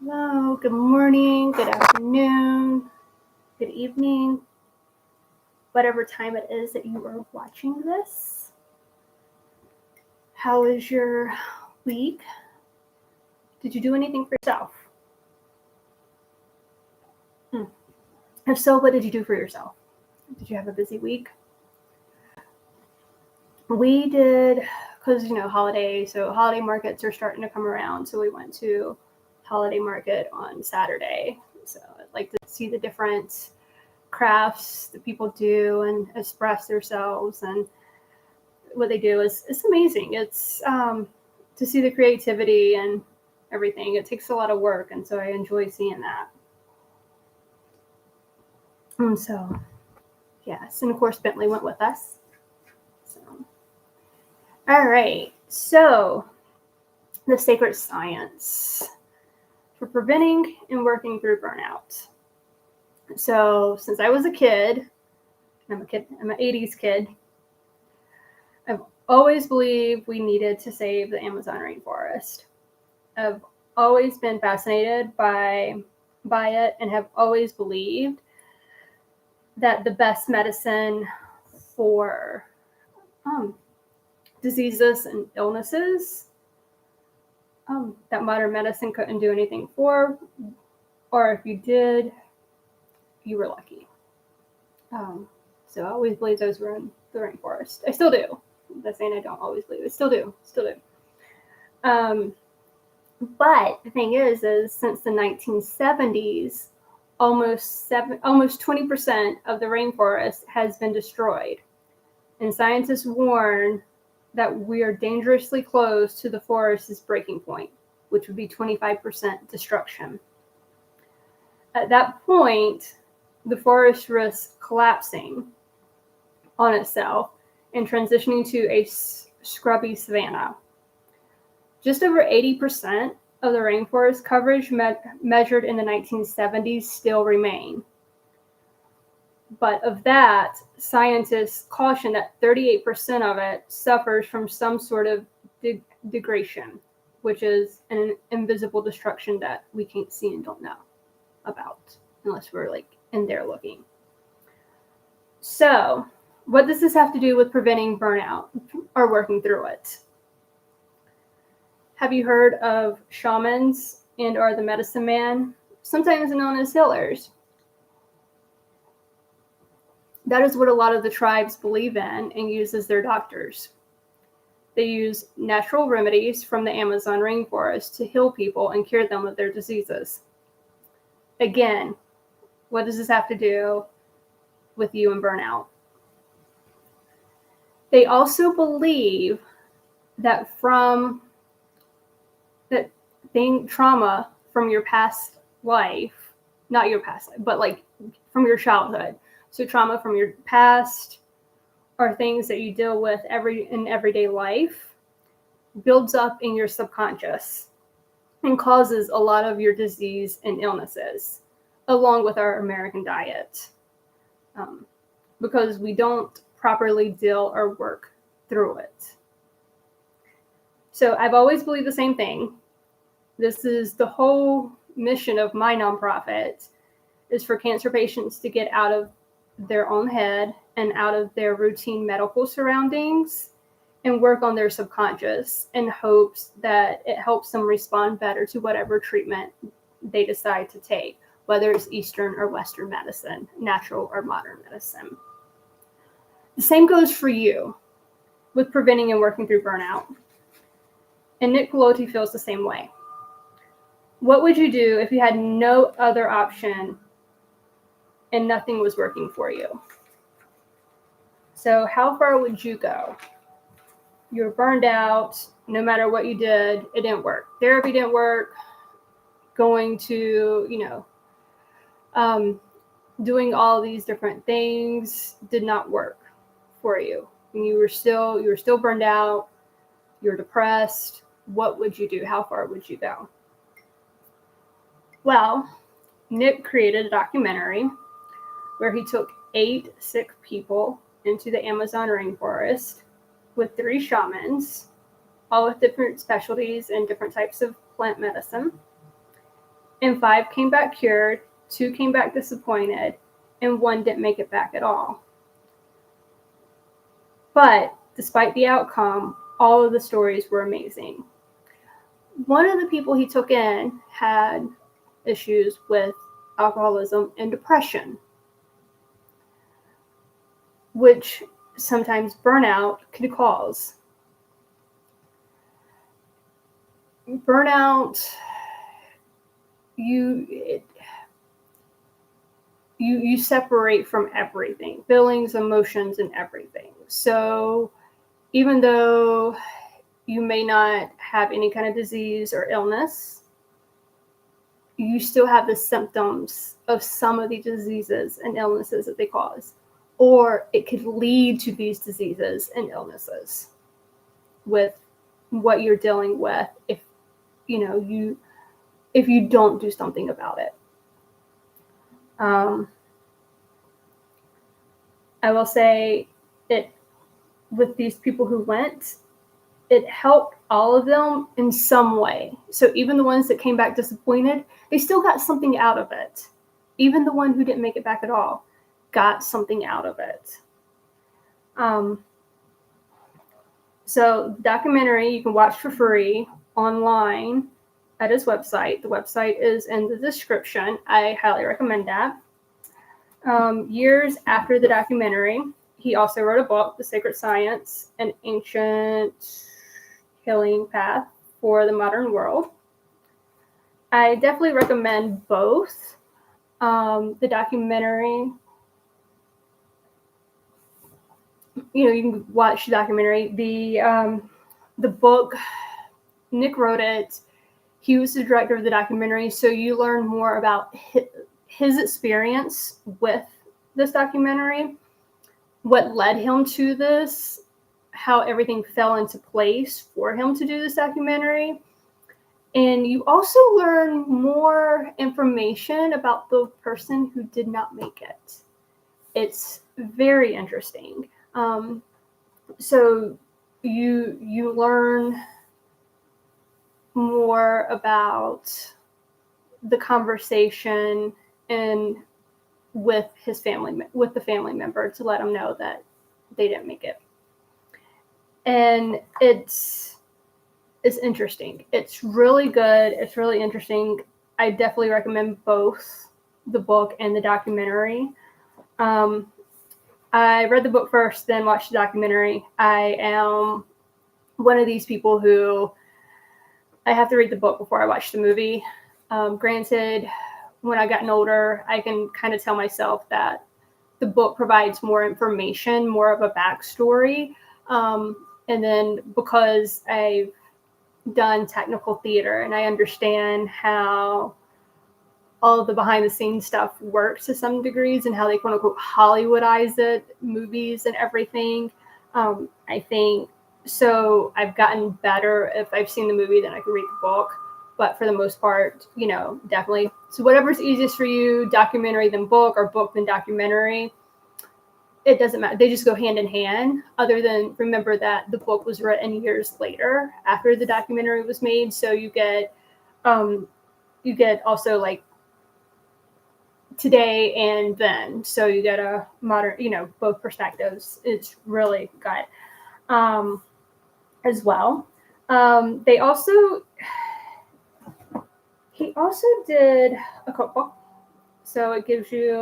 Hello, good morning, good afternoon, good evening, whatever time it is that you are watching this. How is your week? Did you do anything for yourself? If so, what did you do for yourself? Did you have a busy week? We did, because holiday markets are starting to come around, so we went to holiday market on Saturday. So I'd like to see the different crafts that people do and express themselves, and what they do is it's amazing. It's to see the creativity and everything. It takes a lot of work, and so I enjoy seeing that. And so, yes, and of course Bentley went with us. So, all right. So, the sacred science for preventing and working through burnout. So, since I was a kid, I'm an 80s kid, I've always believed we needed to save the Amazon rainforest. I've always been fascinated by it and have always believed that the best medicine for diseases and illnesses that modern medicine couldn't do anything for, or if you did, you were lucky. So I always believed those were in the rainforest. I still do. I'm not saying I don't always believe it. Still do. But the thing is since the 1970s, almost 20% of the rainforest has been destroyed. And scientists warn that we are dangerously close to the forest's breaking point, which would be 25% destruction. At that point, the forest risks collapsing on itself and transitioning to a scrubby savanna. Just over 80% of the rainforest coverage measured in the 1970s still remain. But of that, scientists caution that 38% of it suffers from some sort of degradation, which is an invisible destruction that we can't see and don't know about unless we're in there looking. So, what does this have to do with preventing burnout or working through it? Have you heard of shamans and or the medicine man, sometimes known as healers? That is what a lot of the tribes believe in and use as their doctors. They use natural remedies from the Amazon rainforest to heal people and cure them of their diseases. Again, what does this have to do with you and burnout? They also believe that trauma from your past life, not your past life, but from your childhood. So trauma from your past or things that you deal with in everyday life builds up in your subconscious and causes a lot of your disease and illnesses, along with our American diet, because we don't properly deal or work through it. So I've always believed the same thing. This is the whole mission of my nonprofit, is for cancer patients to get out of their own head and out of their routine medical surroundings and work on their subconscious in hopes that it helps them respond better to whatever treatment they decide to take, whether it's Eastern or Western medicine, natural or modern medicine. The same goes for you with preventing and working through burnout. And Nick Pelosi feels the same way. What would you do if you had no other option and nothing was working for you? So how far would you go? You're burned out. No matter what you did, it didn't work. Therapy didn't work. Going to, doing all these different things did not work for you. And you were still burned out. You're depressed. What would you do? How far would you go? Well, Nick created a documentary where he took 8 sick people into the Amazon rainforest with 3 shamans, all with different specialties and different types of plant medicine. and 5 came back cured, 2 came back disappointed, and 1 didn't make it back at all. But despite the outcome, all of the stories were amazing. One of the people he took in had issues with alcoholism and depression, which sometimes burnout could cause. Burnout, you separate from everything, feelings, emotions, and everything. So even though you may not have any kind of disease or illness, you still have the symptoms of some of these diseases and illnesses that they cause, or it could lead to these diseases and illnesses with what you're dealing with if you don't do something about it. I will say it with these people who went, it helped all of them in some way. So even the ones that came back disappointed, they still got something out of it. Even the one who didn't make it back at all got something out of it. So the documentary you can watch for free online at his website. The website is in the description. I highly recommend that. Years after the documentary, he also wrote a book, The Sacred Science, An Ancient Healing Path for the Modern World. I definitely recommend both. The documentary, you can watch the documentary. The book, Nick wrote it. He was the director of the documentary, so you learn more about his experience with this documentary, what led him to this, how everything fell into place for him to do this documentary. And you also learn more information about the person who did not make it. It's very interesting. So you learn more about the conversation and with his family, with the family member, to let him know that they didn't make it. And it's interesting. It's really good. It's really interesting. I definitely recommend both the book and the documentary. I read the book first, then watched the documentary. I am one of these people who I have to read the book before I watch the movie. Granted, when I've gotten older, I can kind of tell myself that the book provides more information, more of a backstory. And then because I've done technical theater and I understand how all of the behind the scenes stuff works to some degrees and how they quote unquote Hollywoodize it, movies and everything. I think so I've gotten better if I've seen the movie than I can read the book. But for the most part, definitely. So whatever's easiest for you, documentary than book or book than documentary, it doesn't matter. They just go hand in hand, other than remember that the book was written years later after the documentary was made. So you get also like today and then. So you get a modern, both perspectives. It's really good as well. He also did a cookbook. So it gives you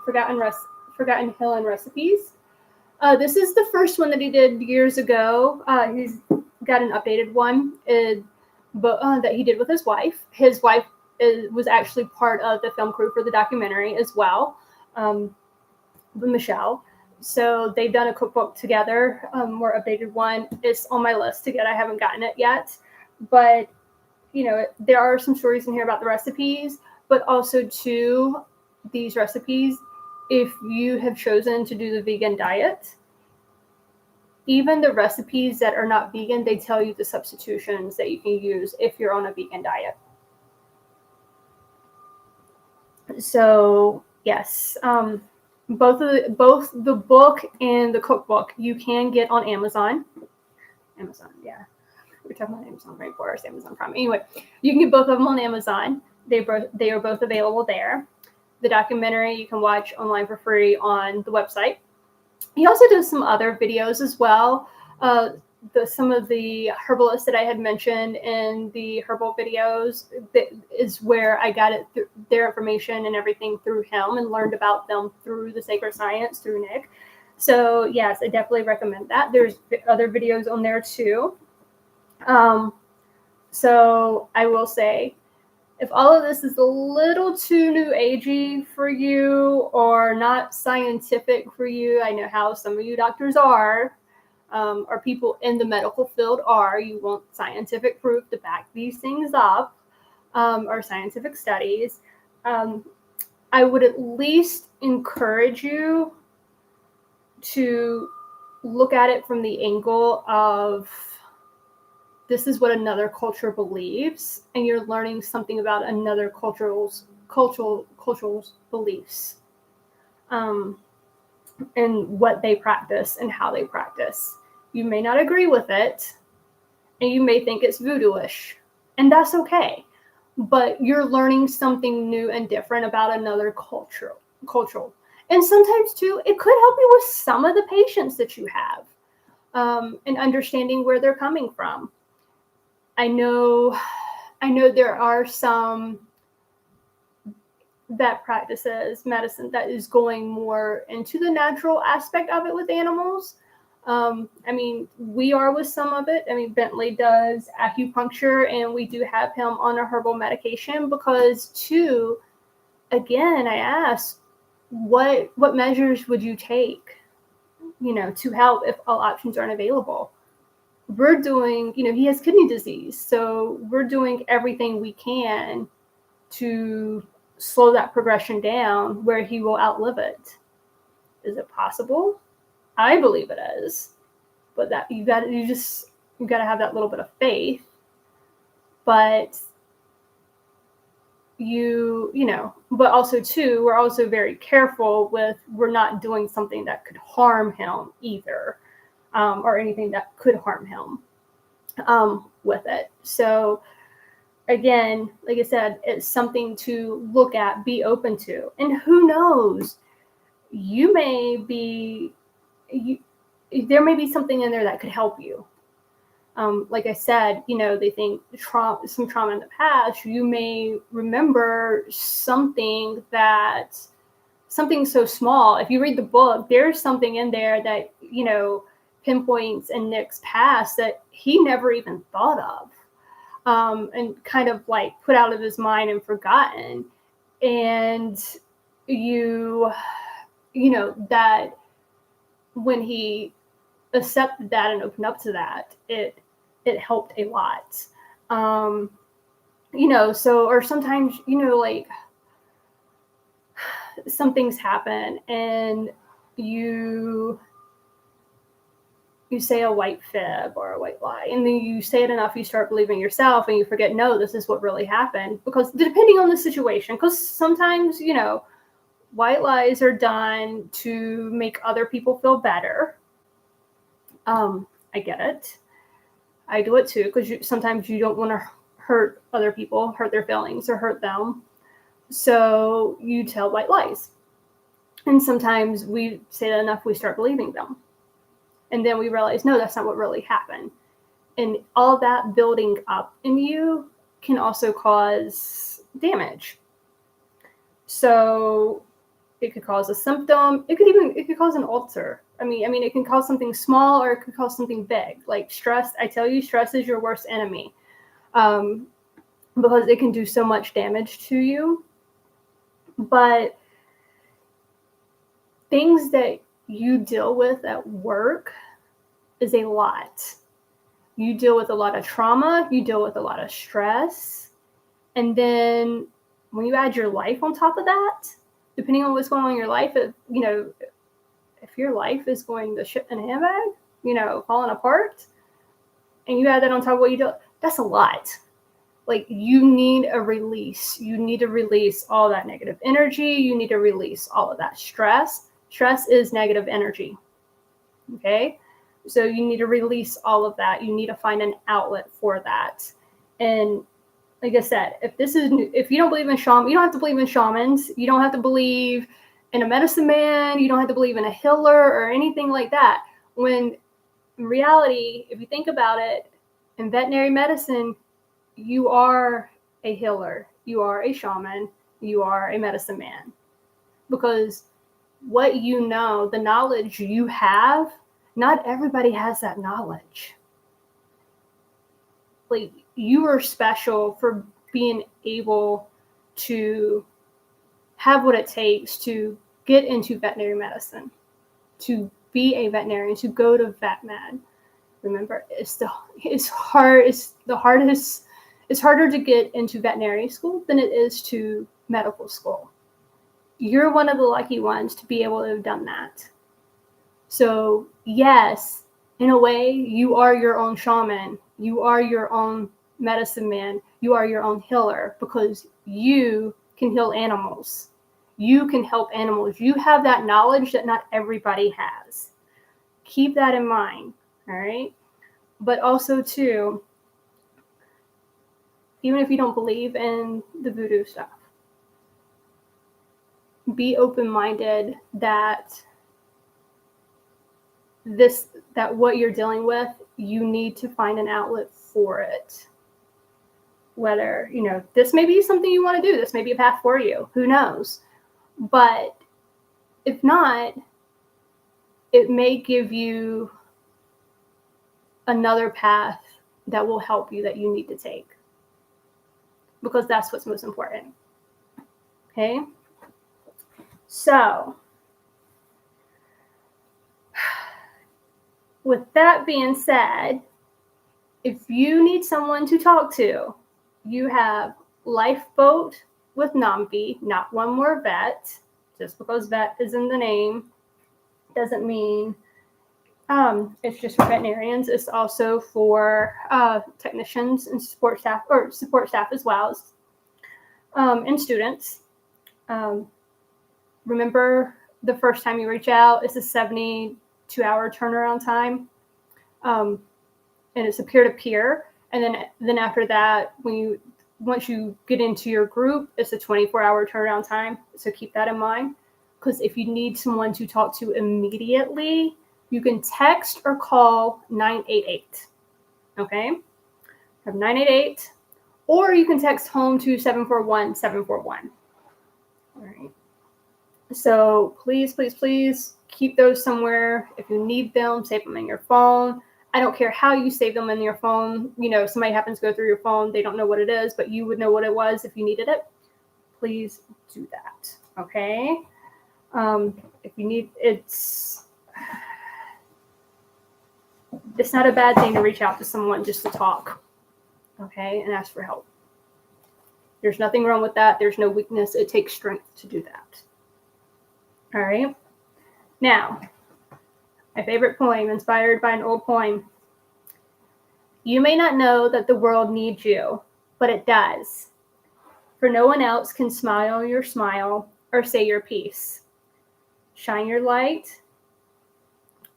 Forgotten Hill and recipes. This is the first one that he did years ago. He's got an updated one that he did with his wife. His wife was actually part of the film crew for the documentary as well, Michelle. So they've done a cookbook together, more updated one. It's on my list to get. I haven't gotten it yet. But, there are some stories in here about the recipes, but also too, these recipes, if you have chosen to do the vegan diet, even the recipes that are not vegan, they tell you the substitutions that you can use if you're on a vegan diet. So yes, both the book and the cookbook you can get on Amazon. Yeah. We're talking about Amazon Rainforest, Amazon Prime. Anyway, you can get both of them on Amazon. They are both available there. The documentary you can watch online for free on the website. He also does some other videos as well. Some of the herbalists that I had mentioned in the herbal videos, that is where I got their information and everything through him, and learned about them through the Sacred Science through Nick. So yes, I definitely recommend that. There's other videos on there too. So I will say, if all of this is a little too new agey for you or not scientific for you, I know how some of you doctors are, or people in the medical field are. You want scientific proof to back these things up, or scientific studies. I would at least encourage you to look at it from the angle of, this is what another culture believes, and you're learning something about another cultural beliefs, and what they practice and how they practice. You may not agree with it, and you may think it's voodoo-ish, and that's okay. But you're learning something new and different about another cultural. And sometimes too, it could help you with some of the patients that you have, and understanding where they're coming from. I know there are some that practices medicine that is going more into the natural aspect of it with animals. We are with some of it. Bentley does acupuncture, and we do have him on a herbal medication because, too, again, I asked, what measures would you take, to help if all options aren't available? We're doing, he has kidney disease, so we're doing everything we can to slow that progression down where he will outlive it. Is it possible? I believe it is, but that you got to have that little bit of faith. But but also too, we're also very careful with, we're not doing something that could harm him either. Or anything that could harm him with it. So again, like I said, it's something to look at, be open to. And who knows, there may be something in there that could help you. Like I said, they think some trauma in the past, you may remember something so small. If you read the book, there's something in there that, pinpoints in Nick's past that he never even thought of, and kind of like put out of his mind and forgotten. And that when he accepted that and opened up to that, it helped a lot. Or sometimes, like, some things happen and you say a white fib or a white lie, and then you say it enough, you start believing yourself, and you forget, no, this is what really happened. Because depending on the situation, because sometimes, white lies are done to make other people feel better. I get it. I do it too, because sometimes you don't want to hurt other people, hurt their feelings, or hurt them. So you tell white lies. And sometimes we say that enough, we start believing them. And then we realize, no, that's not what really happened. And all that building up in you can also cause damage. So it could cause a symptom. It could cause an ulcer. It can cause something small, or it could cause something big. Like stress, I tell you, stress is your worst enemy. Because it can do so much damage to you. But things that you deal with at work is a lot. You deal with a lot of trauma, you deal with a lot of stress. And then when you add your life on top of that, depending on what's going on in your life, if your life is going to shit in a handbag, falling apart, and you add that on top of what you do, that's a lot. Like, you need a release. You need to release all that negative energy. You need to release all of that stress. Stress is negative energy. Okay? So you need to release all of that. You need to find an outlet for that. And like I said, if you don't believe in shaman, you don't have to believe in shamans. You don't have to believe in a medicine man. You don't have to believe in a healer or anything like that. When in reality, if you think about it, in veterinary medicine, you are a healer, you are a shaman, you are a medicine man. Because what you know, the knowledge you have, not everybody has that knowledge. Like, you are special for being able to have what it takes to get into veterinary medicine, to be a veterinarian, to go to vet med. Remember, it's harder to get into veterinary school than it is to medical school. You're one of the lucky ones to be able to have done that. So yes, in a way, you are your own shaman. You are your own medicine man. You are your own healer because you can heal animals. You can help animals. You have that knowledge that not everybody has. Keep that in mind, all right? But also, too, even if you don't believe in the voodoo stuff, be open-minded that what you're dealing with, you need to find an outlet for it. Whether, this may be something you want to do. This may be a path for you. Who knows? But if not, it may give you another path that will help you that you need to take. Because that's what's most important. Okay? So, with that being said, if you need someone to talk to, you have Lifeboat with NOMV, not One More Vet. Just because vet is in the name doesn't mean it's just for veterinarians. It's also for technicians and support staff as well, and students. Remember, the first time you reach out, it's a 72-hour turnaround time, and it's a peer-to-peer. And then after that, once you get into your group, it's a 24-hour turnaround time. So keep that in mind, because if you need someone to talk to immediately, you can text or call 988. Okay, have 988, or you can text home to 741-741. All right. So please, please, please keep those somewhere. If you need them, save them in your phone. I don't care how you save them in your phone. Somebody happens to go through your phone. They don't know what it is, but you would know what it was if you needed it. Please do that. Okay. If you need, it's not a bad thing to reach out to someone just to talk. Okay. And ask for help. There's nothing wrong with that. There's no weakness. It takes strength to do that. All right. Now, my favorite poem, inspired by an old poem. You may not know that the world needs you, but it does. For no one else can smile your smile or say your piece. Shine your light.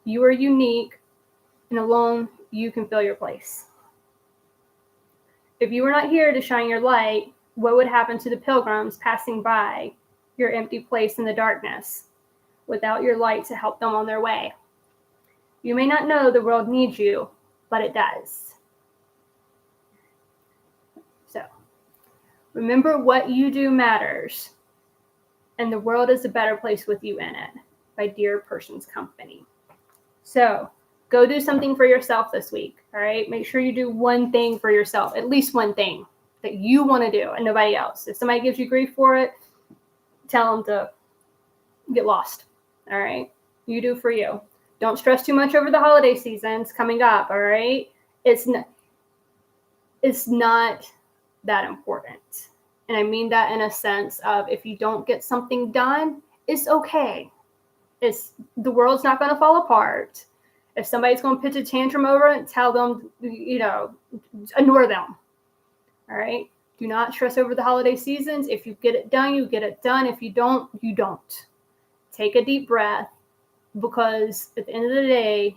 You are unique, and alone you can fill your place. If you were not here to shine your light, what would happen to the pilgrims passing by your empty place in the darkness without your light to help them on their way? You may not know the world needs you, but it does. So, remember, what you do matters, and the world is a better place with you in it, by Dear Person's Company. So, go do something for yourself this week, all right? Make sure you do one thing for yourself, at least one thing that you want to do and nobody else. If somebody gives you grief for it, tell them to get lost, all right? You do for you. Don't stress too much over the holiday seasons coming up, all right? It's not that important. And I mean that in a sense of, if you don't get something done, it's okay. The world's not going to fall apart. If somebody's going to pitch a tantrum over it, tell them, ignore them. All right? Do not stress over the holiday seasons. If you get it done, you get it done. If you don't, you don't. Take a deep breath, because at the end of the day,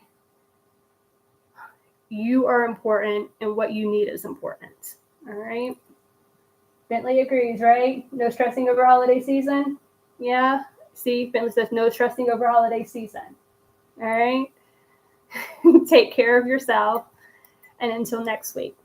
you are important and what you need is important. All right? Bentley agrees, right? No stressing over holiday season. Yeah. See, Bentley says no stressing over holiday season. All right. Take care of yourself. And until next week.